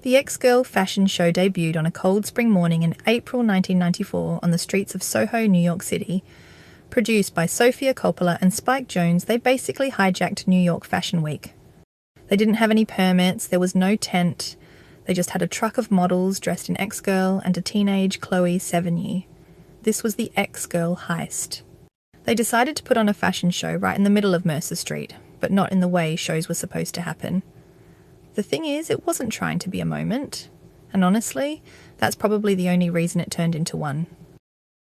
The X-Girl fashion show debuted on a cold spring morning in April 1994 on the streets of SoHo, New York City. Produced by Sofia, Coppola and Spike Jonze, they basically hijacked New York Fashion Week. They didn't have any permits, there was no tent. They just had a truck of models dressed in X-Girl and a teenage Chloë Sevigny. This was the X-Girl Heist. They decided to put on a fashion show right in the middle of Mercer Street, but not in the way shows were supposed to happen. The thing is, it wasn't trying to be a moment, and honestly, that's probably the only reason it turned into one.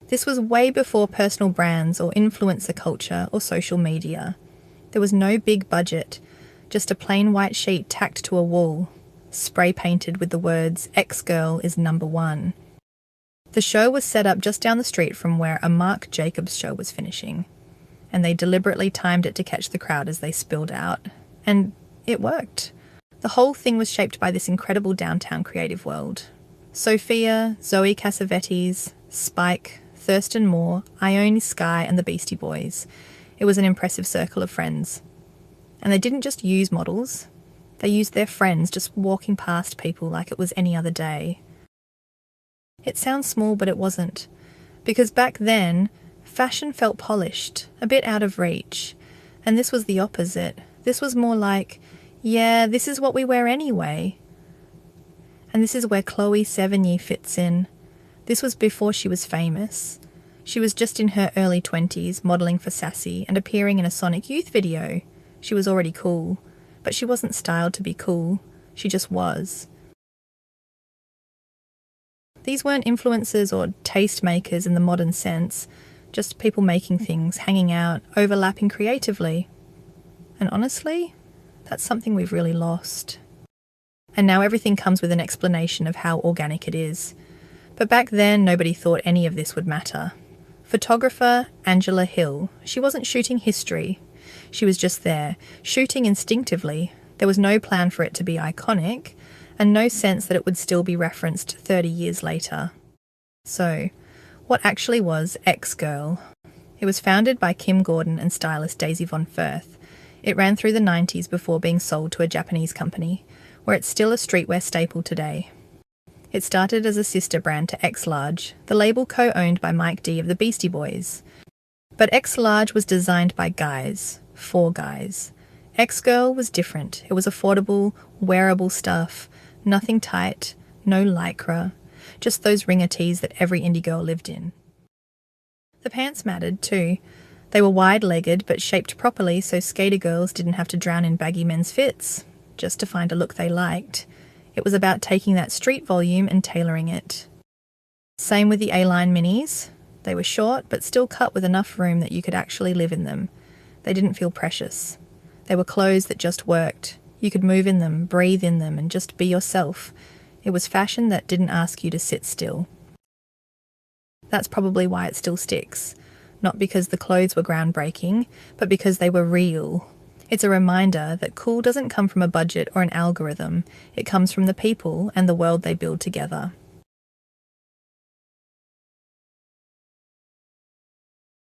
This was way before personal brands or influencer culture or social media. There was no big budget, just a plain white sheet tacked to a wall, spray painted with the words, "X-Girl is number one." The show was set up just down the street from where a Marc Jacobs show was finishing, and they deliberately timed it to catch the crowd as they spilled out. And it worked. The whole thing was shaped by this incredible downtown creative world. Sofia, Zoe Cassavetes, Spike, Thurston Moore, Ione Skye and the Beastie Boys. It was an impressive circle of friends. And they didn't just use models, they used their friends just walking past people like it was any other day. It sounds small, but it wasn't. Because back then, fashion felt polished, a bit out of reach. And this was the opposite. This was more like, yeah, this is what we wear anyway. And this is where Chloë Sevigny fits in. This was before she was famous. She was just in her early 20s, modelling for Sassy and appearing in a Sonic Youth video. She was already cool, but she wasn't styled to be cool. She just was. These weren't influencers or tastemakers in the modern sense, just people making things, hanging out, overlapping creatively. And honestly, that's something we've really lost. And now everything comes with an explanation of how organic it is. But back then, nobody thought any of this would matter. Photographer Angela Hill, she wasn't shooting history. She was just there, shooting instinctively. There was no plan for it to be iconic, and no sense that it would still be referenced 30 years later. So, what actually was X-Girl? It was founded by Kim Gordon and stylist Daisy von Furth. It ran through the 90s before being sold to a Japanese company, where it's still a streetwear staple today. It started as a sister brand to X-Large, the label co-owned by Mike D of the Beastie Boys. But X-Large was designed by guys, for guys. X-Girl was different. It was affordable, wearable stuff, nothing tight, no lycra, just those ringer tees that every indie girl lived in. The pants mattered too. They were wide-legged but shaped properly so skater girls didn't have to drown in baggy men's fits, just to find a look they liked. It was about taking that street volume and tailoring it. Same with the A-line minis. They were short but still cut with enough room that you could actually live in them. They didn't feel precious. They were clothes that just worked. You could move in them, breathe in them, and just be yourself. It was fashion that didn't ask you to sit still. That's probably why it still sticks. Not because the clothes were groundbreaking, but because they were real. It's a reminder that cool doesn't come from a budget or an algorithm. It comes from the people and the world they build together.